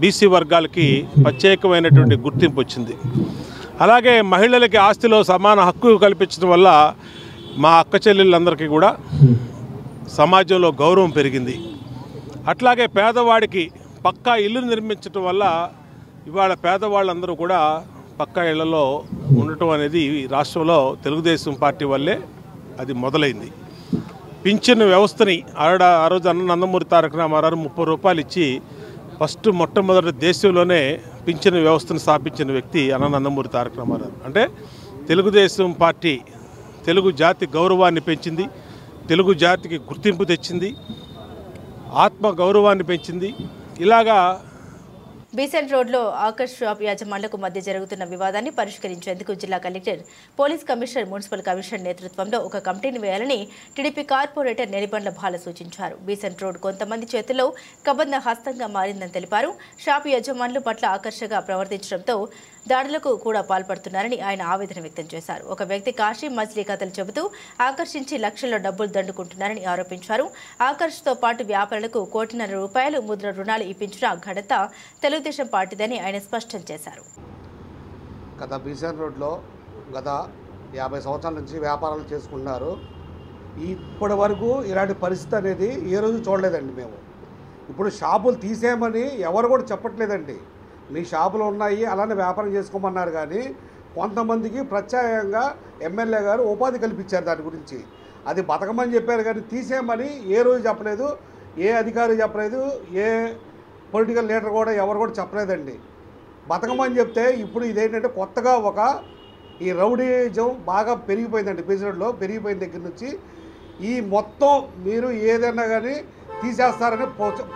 బీసీ వర్గాలకి ప్రత్యేకమైనటువంటి గుర్తింపు వచ్చింది. అలాగే మహిళలకి ఆస్తిలో సమాన హక్కు కల్పించడం వల్ల మా అక్క చెల్లెళ్ళందరికీ కూడా సమాజంలో గౌరవం పెరిగింది. అట్లాగే పేదవాడికి పక్కా ఇల్లు నిర్మించడం వల్ల ఇవాళ పేదవాళ్ళందరూ కూడా పక్కా ఇళ్లలో ఉండటం అనేది రాష్ట్రంలో తెలుగుదేశం పార్టీ వల్లే అది మొదలైంది. పింఛన్ వ్యవస్థని ఆ రోజు అన్న నందమూరి తారక రామారావు 30 రూపాయలు ఇచ్చి ఫస్ట్ మొట్టమొదటి దేశంలోనే పింఛన్ వ్యవస్థను స్థాపించిన వ్యక్తి అన్న నందమూరి తారక రామారావు. అంటే తెలుగుదేశం పార్టీ తెలుగు జాతి గౌరవాన్ని పెంచింది, తెలుగు జాతికి గుర్తింపు తెచ్చింది, ఆత్మ గౌరవాన్ని పెంచింది. ఇలాగా బీసెంట్ రోడ్లో ఆకర్ష్ షాప్ యాజమాన్లకు మధ్య జరుగుతున్న వివాదాన్ని పరిష్కరించేందుకు జిల్లా collector, police commissioner, municipal commissioner నేతృత్వంలో ఒక కమిటీని వేయాలని టీడీపీ కార్పొరేటర్ నెరిబండ్ల బాల సూచించారు. బీసెంట్ రోడ్ కొంతమంది చేతుల్లో కబంధ హస్తంగా మారిందని తెలిపారు. షాపు యజమానులు పట్ల ఆకర్షగా ప్రవర్తించడంతో దాడులకు కూడా పాల్పడుతున్నారని ఆయన ఆవేదన వ్యక్తం చేశారు. ఒక వ్యక్తి కాశీ మజిలీ కథలు చెబుతూ ఆకర్షించి లక్షల్లో డబ్బులు దండుకుంటున్నారని ఆరోపించారు. ఆకర్ష్తో పాటు వ్యాపారులకు ₹1,50,00,000 ముద్ర రుణాలు ఇప్పించిన ఘనత తెలుగుదేశం పార్టీదని ఆయన స్పష్టం చేశారు. గత బీసెంట్ రోడ్లో గత 50 సంవత్సరాల నుంచి వ్యాపారాలు చేసుకుంటున్నారు. ఇప్పటి వరకు ఇలాంటి పరిస్థితి అనేది ఏ రోజు చూడలేదండి. మేము ఇప్పుడు షాపులు తీసేయమని ఎవరు కూడా చెప్పట్లేదండి. మీ షాపులు ఉన్నాయి అలానే వ్యాపారం చేసుకోమన్నారు. కానీ కొంతమందికి ప్రత్యేకంగా ఎమ్మెల్యే గారు ఉపాధి కల్పించారు. దాని గురించి అది బతకమని చెప్పారు కానీ తీసేయమని ఏ రోజు చెప్పలేదు, ఏ అధికారి చెప్పలేదు, ఏ పొలిటికల్ లీడర్ కూడా ఎవరు కూడా చెప్పలేదండి. బతకమని చెప్తే ఇప్పుడు ఇదేంటంటే కొత్తగా ఈ రౌడీజం బాగా పెరిగిపోయిందండి. బీసెంట్లో పెరిగిపోయిన దగ్గర నుంచి ఈ మొత్తం మీరు ఏదైనా కానీ తీసేస్తారని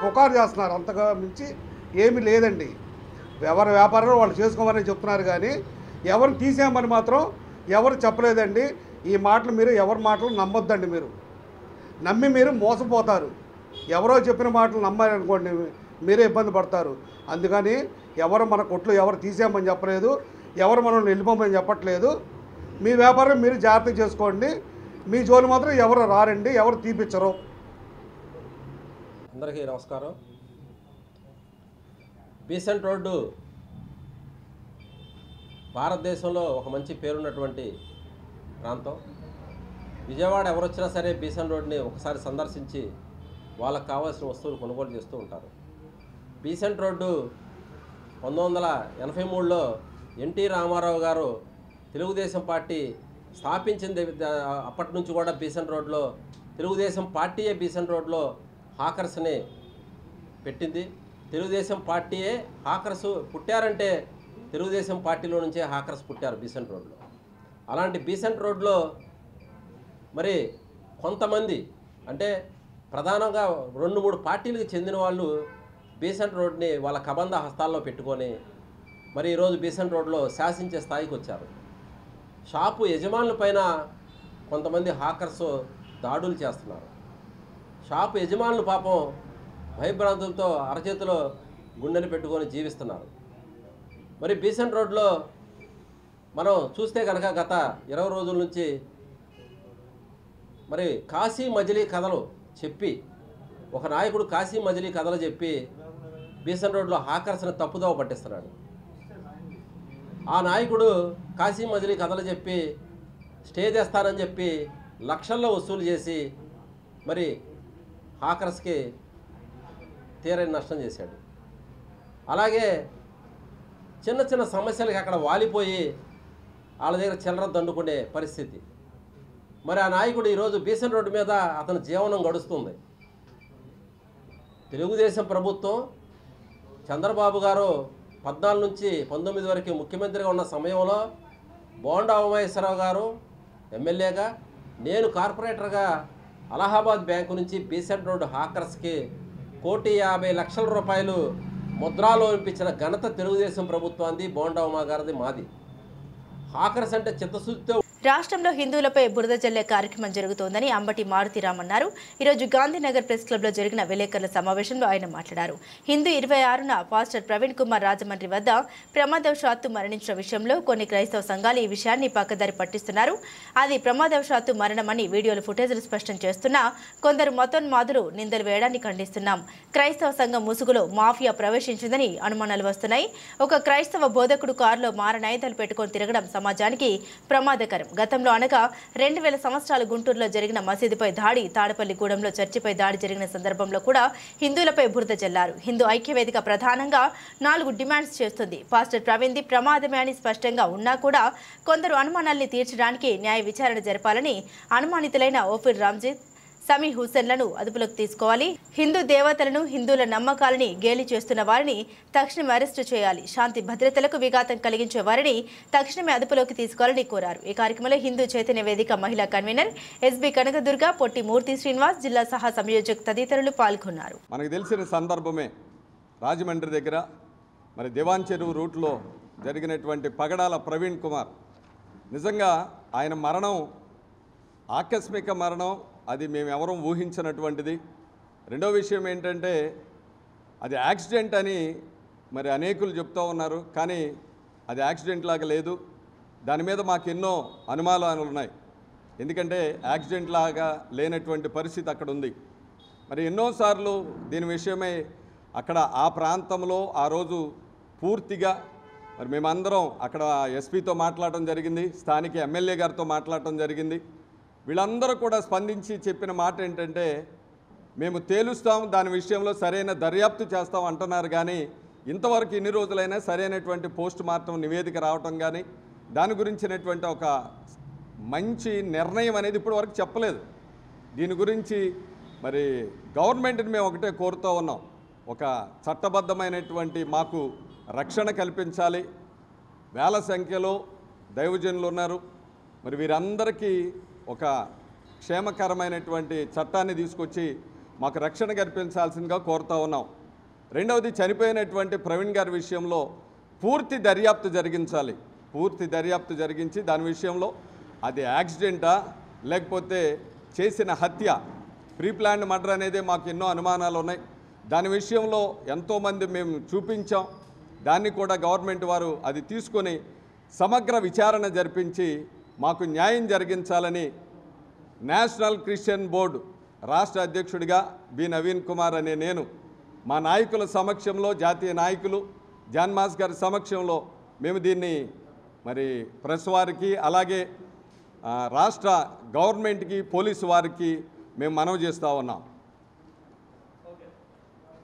పుకారు చేస్తున్నారు. అంతగా మించి ఏమీ లేదండి. ఎవరి వ్యాపారంలో వాళ్ళు చేసుకోమని చెప్తున్నారు కానీ ఎవరు తీసేయమని మాత్రం ఎవరు చెప్పలేదండి. ఈ మాటలు మీరు ఎవరి మాటలు నమ్మొద్దండి. మీరు నమ్మి మీరు మోసపోతారు. ఎవరో చెప్పిన మాటలు నమ్మారనుకోండి మీరే ఇబ్బంది పడతారు. అందుకని ఎవరు మన కొట్లు ఎవరు తీసేయమని చెప్పలేదు, ఎవరు మనల్ని వెళ్ళిపోమని చెప్పట్లేదు. మీ వ్యాపారం మీరు జాగ్రత్త చేసుకోండి. మీ జోలు మాత్రం ఎవరు రారండి, ఎవరు తీపిచ్చరు. అందరికీ నమస్కారం. బీసెంట్ రోడ్డు భారతదేశంలో ఒక మంచి పేరున్నటువంటి ప్రాంతం. విజయవాడ ఎవరు వచ్చినా సరే బీసెంట్ రోడ్ని ఒకసారి సందర్శించి వాళ్ళకు కావాల్సిన వస్తువులు కొనుగోలు చేస్తూ ఉంటారు. బీసెంట్ రోడ్డు 1983లో ఎన్టీ రామారావు గారు తెలుగుదేశం పార్టీ స్థాపించింది. అప్పటి నుంచి కూడా బీసెంట్ రోడ్లో తెలుగుదేశం పార్టీయే బీసెంట్ రోడ్లో హాకర్స్ని పెట్టింది. తెలుగుదేశం పార్టీయే హాకర్స్ పుట్టారంటే తెలుగుదేశం పార్టీలో నుంచే హాకర్స్ పుట్టారు బీసెంట్ రోడ్లో. అలాంటి బీసెంట్ రోడ్లో మరి కొంతమంది అంటే ప్రధానంగా 2-3 పార్టీలకు చెందిన వాళ్ళు బీసెంట్ రోడ్ని వాళ్ళ కబంధ హస్తాల్లో పెట్టుకొని మరి ఈరోజు బీసెంట్ రోడ్లో శాసించే స్థాయికి వచ్చారు. షాపు యజమానుల పైన కొంతమంది హాకర్స్ దాడులు చేస్తున్నారు. షాపు యజమానులు పాపం భయభ్రాంతులతో అరచేతిలో గుండెని పెట్టుకొని జీవిస్తున్నారు. మరి బీసెంట్ రోడ్లో మనం చూస్తే కనుక గత 20 రోజుల నుంచి మరి కాశీ మజిలీ కథలు చెప్పి ఒక నాయకుడు కాశీ మజిలీ కథలు చెప్పి బీసెంట్ రోడ్లో హాకర్స్ని తప్పుదోవ పట్టిస్తున్నాడు. ఆ నాయకుడు కాశీ మజిలీ కథలు చెప్పి స్టే తెస్తానని చెప్పి లక్షల్లో వసూలు చేసి మరి హాకర్స్కి తీరని నష్టం చేశాడు. అలాగే చిన్న చిన్న సమస్యలకి అక్కడ వాలిపోయి వాళ్ళ దగ్గర చిల్లర దండుకునే పరిస్థితి. మరి ఆ నాయకుడు ఈరోజు బీసెంట్ రోడ్డు మీద అతని జీవనం గడుస్తుంది. తెలుగుదేశం ప్రభుత్వం చంద్రబాబు గారు 14 నుంచి 19 వరకు ముఖ్యమంత్రిగా ఉన్న సమయంలో బోండా ఉమామహేశ్వరరావు గారు ఎమ్మెల్యేగా, నేను కార్పొరేటర్గా అలహాబాద్ బ్యాంకు నుంచి బీసెంట్ రోడ్డు హాకర్స్కి 1,50,00,000 రూపాయలు ముద్రాలో ఇప్పించిన ఘనత తెలుగుదేశం ప్రభుత్వాన్ని, బోండా ఉమా గారిది, మాది. హాకర్స్ అంటే చిత్తశుద్ధితో రాష్ట్రంలో హిందువులపై బురద జల్లే కార్యక్రమం జరుగుతోందని అంబటి మారుతిరామ్ అన్నారు. ఈరోజు గాంధీనగర్ ప్రెస్ క్లబ్లో జరిగిన విలేకరుల సమావేశంలో ఆయన మాట్లాడారు. హిందూ 26న పాస్టర్ ప్రవీణ్ కుమార్ రాజమండ్రి వద్ద ప్రమాదవశాత్తు మరణించిన విషయంలో కొన్ని క్రైస్తవ సంఘాలు ఈ విషయాన్ని పక్కదారి పట్టిస్తున్నారు. అది ప్రమాదవశాత్తు మరణమని వీడియోలు ఫుటేజ్లు స్పష్టం చేస్తున్నా కొందరు మతోన్మాదులు నిందలు వేయడాన్ని ఖండిస్తున్నాం. క్రైస్తవ సంఘం ముసుగులో మాఫియా ప్రవేశించిందని అనుమానాలు వస్తున్నాయి. ఒక క్రైస్తవ బోధకుడు కారులో మారణాయుధాలు పెట్టుకొని తిరగడం సమాజానికి ప్రమాదకరం. గతంలో అనగా 2000 సంవత్సరాలు గుంటూరులో జరిగిన మసీదుపై దాడి, తాడపల్లిగూడెంలో చర్చిపై దాడి జరిగిన సందర్భంలో కూడా హిందువులపై బురద జల్లారు. హిందూ ఐక్యవేదిక ప్రధానంగా 4 డిమాండ్స్ చేస్తుంది. పాస్టర్ ప్రవీణ్ది ప్రమాదమే అని స్పష్టంగా ఉన్నా కూడా కొందరు అనుమానాల్ని తీర్చడానికి న్యాయ విచారణ జరపాలని అనుమానితులైన ఓఫిర్ రామ్జిత్, సమీ హుస్సేన్లను అదుపులోకి తీసుకోవాలి. హిందూ దేవతలను, హిందువుల నమ్మకాలని గేలి చేస్తున్న వారిని తక్షణమే అరెస్టు చేయాలి. శాంతి భద్రతలకు విఘాతం కలిగించే వారిని తక్షణమే అదుపులోకి తీసుకోవాలని కోరారు. ఈ కార్యక్రమంలో హిందూ చైతన్య వేదిక మహిళా కన్వీనర్ ఎస్బి కనకదుర్గ, పొట్టి మూర్తి శ్రీనివాస్, జిల్లా సహా సంయోజక్ తదితరులు పాల్గొన్నారు. మనకు తెలిసిన సందర్భమే రాజమండ్రి దగ్గర మరి దివాన్ చెరువు రూట్లో జరిగినటువంటి పగడాల ప్రవీణ్ కుమార్, నిజంగా ఆయన మరణం ఆకస్మిక మరణం, అది మేమెవరూ ఊహించినటువంటిది. రెండో విషయం ఏంటంటే అది యాక్సిడెంట్ అని మరి అనేకులు చెప్తూ ఉన్నారు, కానీ అది యాక్సిడెంట్ లాగా లేదు. దాని మీద మాకు ఎన్నో అనుమానాలు ఉన్నాయి. ఎందుకంటే యాక్సిడెంట్ లాగా లేనటువంటి పరిస్థితి అక్కడ ఉంది. మరి ఎన్నోసార్లు దీని విషయమై అక్కడ ఆ ప్రాంతంలో ఆ రోజు పూర్తిగా మరి మేమందరం అక్కడ ఎస్పీతో మాట్లాడటం జరిగింది, స్థానిక ఎమ్మెల్యే గారితో మాట్లాడటం జరిగింది. వీళ్ళందరూ కూడా స్పందించి చెప్పిన మాట ఏంటంటే మేము తేలుస్తాం, దాని విషయంలో సరైన దర్యాప్తు చేస్తాం అంటున్నారు. కానీ ఇంతవరకు ఇన్ని రోజులైనా సరైనటువంటి పోస్ట్ మార్టం నివేదిక రావటం కానీ దాని గురించినటువంటి ఒక మంచి నిర్ణయం అనేది ఇప్పటి వరకు చెప్పలేదు. దీని గురించి మరి గవర్నమెంట్ని మేము ఒకటే కోరుతూ ఉన్నాం, ఒక చట్టబద్ధమైనటువంటి మాకు రక్షణ కల్పించాలి. వేల సంఖ్యలో దైవజనులు ఉన్నారు. మరి వీరందరికీ ఒక క్షేమకరమైనటువంటి చట్టాన్ని తీసుకొచ్చి మాకు రక్షణ కల్పించాల్సిందిగా కోరుతూ ఉన్నాం. రెండవది, చనిపోయినటువంటి ప్రవీణ్ గారి విషయంలో పూర్తి దర్యాప్తు జరిగించాలి. పూర్తి దర్యాప్తు జరిగించి దాని విషయంలో అది యాక్సిడెంటా లేకపోతే చేసిన హత్య, ప్రీ ప్లాన్డ్ మర్డర్ అనేది మాకు ఎన్నో అనుమానాలు ఉన్నాయి. దాని విషయంలో ఎంతోమంది మేము చూపించాం. దాన్ని కూడా గవర్నమెంట్ వారు అది తీసుకొని సమగ్ర విచారణ జరిపించి మాకు న్యాయం జరిగించాలని నేషనల్ క్రిస్టియన్ బోర్డు రాష్ట్ర అధ్యక్షుడిగా బి నవీన్ కుమార్ అనే నేను మా నాయకుల సమక్షంలో, జాతీయ నాయకులు జాన్ మాస్ గారి సమక్షంలో మేము దీన్ని మరి ప్రెస్ వారికి అలాగే రాష్ట్ర గవర్నమెంట్కి పోలీసు వారికి మేము మనవి చేస్తూ ఉన్నాం.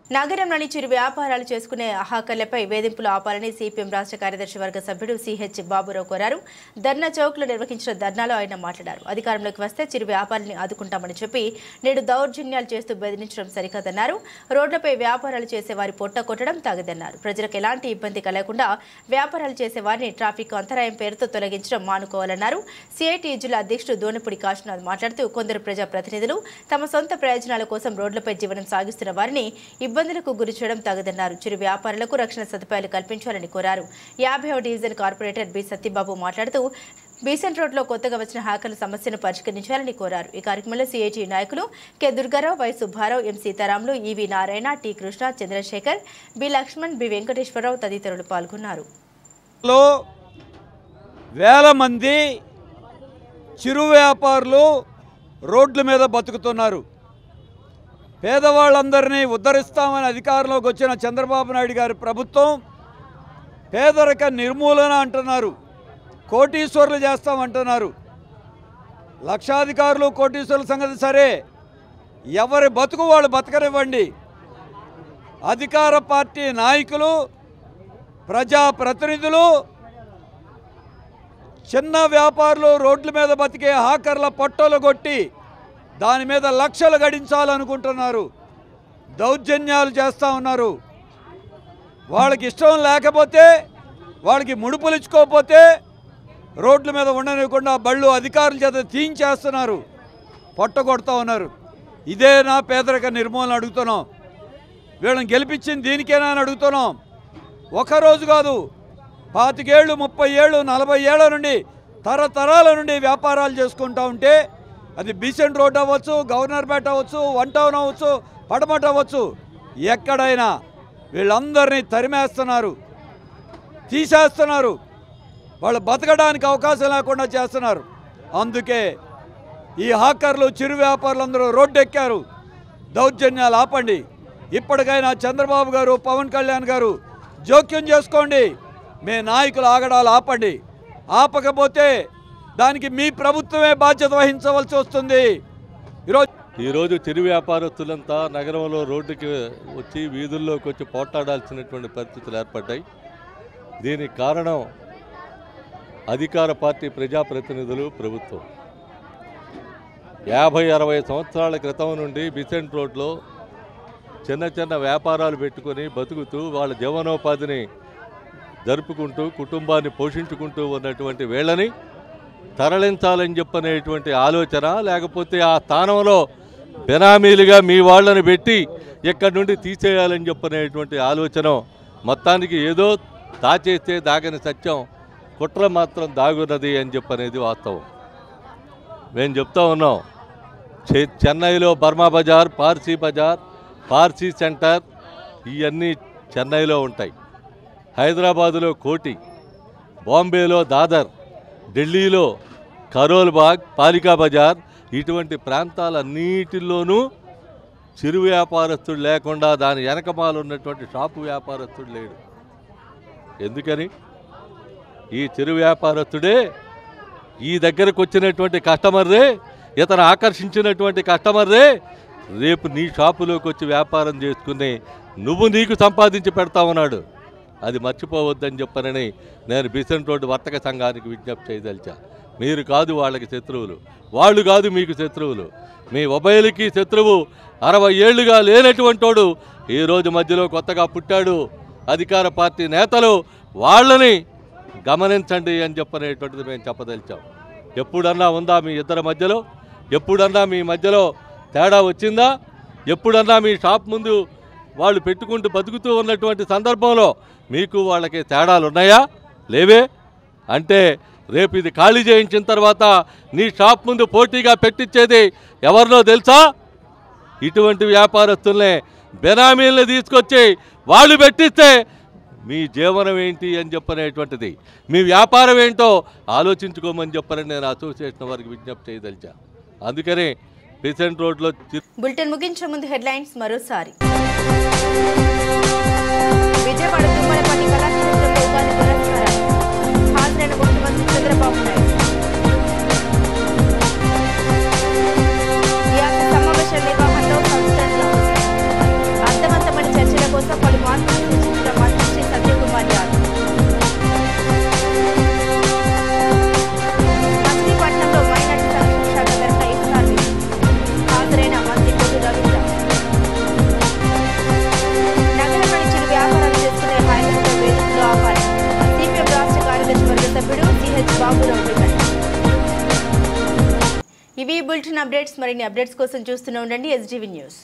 నగరంలోని చిరు వ్యాపారాలు చేసుకునే హాకర్లపై వేధింపులు ఆపాలని సిపిఎం రాష్ట్ర కార్యదర్శి వర్గ సభ్యుడు సిహెచ్ బాబురావు కోరారు. ధర్నా చౌక్లో నిర్వహించిన ధర్నాలో ఆయన మాట్లాడారు. అధికారంలోకి వస్తే చిరు వ్యాపారాన్ని ఆదుకుంటామని చెప్పి నేడు దౌర్జన్యాలు చేస్తూ బెదిరించడం సరికాదన్నారు. రోడ్లపై వ్యాపారాలు చేసే వారి పొట్ట కొట్టడం తగదన్నారు. ప్రజలకు ఎలాంటి ఇబ్బంది కలగకుండా వ్యాపారాలు చేసే వారిని ట్రాఫిక్ అంతరాయం పేరుతో తొలగించడం మానుకోవాలన్నారు. సిఐటి జిల్లా అధ్యక్షుడు దోనపూడి కాశీనాథ్ మాట్లాడుతూ కొందరు ప్రజాప్రతినిధులు తమ సొంత ప్రయోజనాల కోసం రోడ్లపై జీవనం సాగిస్తున్న వారిని ఇబ్బందులకు గురి చేయడం తగదన్నారు. చిరు వ్యాపారులకు రక్షణ సదుపాయాలు కల్పించాలని కోరారు. 50వ డివిజన్ కార్పొరేటర్ బి సత్యబాబు మాట్లాడుతూ బీసెంట్ రోడ్లో కొత్తగా వచ్చిన హ్యాకర్ల సమస్యను పరిష్కరించాలని కోరారు. ఈ కార్యక్రమంలో సిఐటి నాయకులు K Durgarao, Y Subbarao, M Seetharamulu, EV Narayana, T Krishna, Chandrasekhar, B Laxman, B Venkateswararao తదితరులు పాల్గొన్నారు. వేల మంది చిరు వ్యాపారులు రోడ్ల మీద బతుకుతున్నారు. పేదవాళ్ళందరినీ ఉద్ధరిస్తామని అధికారంలోకి వచ్చిన చంద్రబాబు నాయుడు గారి ప్రభుత్వం పేదరిక నిర్మూలన అంటున్నారు, కోటీశ్వరులు చేస్తామంటున్నారు. లక్షాధికారులు కోటీశ్వరుల సంగతి సరే, ఎవరి బతుకు వాళ్ళు బతకనివ్వండి. అధికార పార్టీ నాయకులు, ప్రజాప్రతినిధులు చిన్న వ్యాపారులు రోడ్ల మీద బతికే హాకర్ల పొట్టలు కొట్టి దాని మీద లక్షలు గడించాలనుకుంటున్నారు. దౌర్జన్యాలు చేస్తూ ఉన్నారు. వాళ్ళకి ఇష్టం లేకపోతే, వాళ్ళకి ముడుపులు ఇచ్చుకోకపోతే రోడ్ల మీద ఉండనివ్వకుండా బళ్ళు అధికారుల చేత తీయించేస్తున్నారు, పొట్టగొడుతూ ఉన్నారు. ఇదే నా పేదరిక నిర్మూలన అడుగుతున్నాం. వీళ్ళని గెలిపించింది దీనికేనా అని అడుగుతున్నాం. ఒకరోజు కాదు, 25 ఏళ్ళు, 30 ఏళ్ళు, 40 ఏళ్ల నుండి తరతరాల నుండి వ్యాపారాలు చేసుకుంటూ ఉంటే అది బీసెంట్ రోడ్ అవ్వచ్చు, గవర్నర్పేట అవ్వచ్చు, వన్ టౌన్ అవ్వచ్చు, పడమట అవ్వచ్చు, ఎక్కడైనా వీళ్ళందరినీ తరిమేస్తున్నారు, తీసేస్తున్నారు. వాళ్ళు బతకడానికి అవకాశం లేకుండా చేస్తున్నారు. అందుకే ఈ హాకర్లు, చిరు వ్యాపారులందరూ రోడ్డు ఎక్కారు. దౌర్జన్యాలు ఆపండి. ఇప్పటికైనా చంద్రబాబు గారు, పవన్ కళ్యాణ్ గారు జోక్యం చేసుకోండి. మీ నాయకులు ఆగడాలు ఆపండి. ఆపకపోతే దానికి మీ ప్రభుత్వమే బాధ్యత వహించవలసి వస్తుంది. ఈరోజు చిరు వ్యాపారస్తులంతా నగరంలో రోడ్డుకి వచ్చి, వీధుల్లోకి వచ్చి పోట్లాడాల్సినటువంటి పరిస్థితులు ఏర్పడ్డాయి. దీనికి కారణం అధికార పార్టీ ప్రజాప్రతినిధులు, ప్రభుత్వం. 50-60 సంవత్సరాల క్రితం నుండి బీసెంట్ రోడ్లో చిన్న చిన్న వ్యాపారాలు పెట్టుకొని బతుకుతూ వాళ్ళ జీవనోపాధిని జరుపుకుంటూ కుటుంబాన్ని పోషించుకుంటూ ఉన్నటువంటి వీళ్ళని తరలించాలని చెప్పనేటువంటి ఆలోచన, లేకపోతే ఆ స్థానంలో బెనామీలుగా మీ వాళ్ళని పెట్టి ఇక్కడి నుండి తీసేయాలని చెప్పనేటువంటి ఆలోచన. మొత్తానికి ఏదో దాచేస్తే దాగని సత్యం, కుట్ర మాత్రం దాగున్నది అని చెప్పనేది వాస్తవం. మేము చెప్తా ఉన్నాం, చెన్నైలో బర్మా బజార్, పార్సీ బజార్, పార్సీ సెంటర్ ఇవన్నీ చెన్నైలో ఉంటాయి. హైదరాబాదులో కోటి, బాంబేలో దాదర్, ఢిల్లీలో కరోల్ బాగ్, పాలికా బజార్, ఇటువంటి ప్రాంతాలన్నిటిలోనూ చిరు వ్యాపారస్తుడు లేకుండా దాని వెనకమాల ఉన్నటువంటి షాపు వ్యాపారస్తుడు లేడు. ఎందుకని? ఈ చిరు వ్యాపారస్తుడే ఈ దగ్గరకు వచ్చినటువంటి కస్టమర్రే, ఇతను ఆకర్షించినటువంటి కస్టమర్రే రేపు నీ షాపులోకి వచ్చి వ్యాపారం చేసుకుని నువ్వు నీకు సంపాదించి పెడతా ఉన్నాడు. అది మర్చిపోవద్దని చెప్పనని నేను బీసెంట్ రోడ్డు వర్తక సంఘానికి విజ్ఞప్తి చేయదలిచా. మీరు కాదు వాళ్ళకి శత్రువులు, వాళ్ళు కాదు మీకు శత్రువులు. మీ ఉభయలకి శత్రువు 60 ఏళ్లుగా లేనటువంటోడు ఈరోజు మధ్యలో కొత్తగా పుట్టాడు. అధికార పార్టీ నేతలు వాళ్ళని గమనించండి అని చెప్పనేటువంటిది మేము చెప్పదలిచాం. ఎప్పుడన్నా ఉందా మీ ఇద్దరి మధ్యలో? ఎప్పుడన్నా మీ మధ్యలో తేడా వచ్చిందా? ఎప్పుడన్నా మీ షాప్ ముందు వాళ్ళు పెట్టుకుంటూ బతుకుతూ ఉన్నటువంటి సందర్భంలో మీకు వాళ్ళకి తేడాలు ఉన్నాయా? లేవే. అంటే రేపు ఇది ఖాళీ చేయించిన తర్వాత నీ షాప్ ముందు పోటీగా పెట్టించేది ఎవరినో తెలుసా? ఇటువంటి వ్యాపారస్తుల్నే బెనామీల్ని తీసుకొచ్చి వాళ్ళు పెట్టిస్తే మీ జీవనం ఏంటి అని చెప్పనేటువంటిది, మీ వ్యాపారం ఏంటో ఆలోచించుకోమని చెప్పని నేను అసోసియేషన్ వారికి విజ్ఞప్తి చేయదలిచా. అందుకని బీసెంట్ రోడ్లో బులెటిన్ ముగించే ముందు హెడ్లైన్స్ మరోసారి. విజయవాడ తుమ్మలపల్లి కళాక్షేత్రంలో ఉగాది పురస్కారాలు హాజరైన ముఖ్యమంత్రి చంద్రబాబు నాయుడు. సమావేశ నిర్వహణలో సంస్కరణలు అర్థవంతమైన చర్చల కోసం పలు మార్పులు సూచించిన మంత్రి సత్యకుమార్ యాదవ్. మచిలీపట్నంలో మైనార్టీ సంక్షేమ శాఖ తరఫున ఇఫ్తార్ విందు హాజరైన మంత్రి కొద్దు రవీంద్ర. నగరంలోని చిరు వ్యాపారాలు చేసుకునే హైదరాబాద్ వేదికలో ఆపాలి సిపిఎం రాష్ట్ర కార్యదర్శి వర్గ సభ్యుడు సిహెచ్ బాబురావు డిమాండ్. ఇవి బులెటిన్ అప్డేట్స్. మరిన్ని అప్డేట్స్ కోసం చూస్తూనే ఉండండి SGV న్యూస్.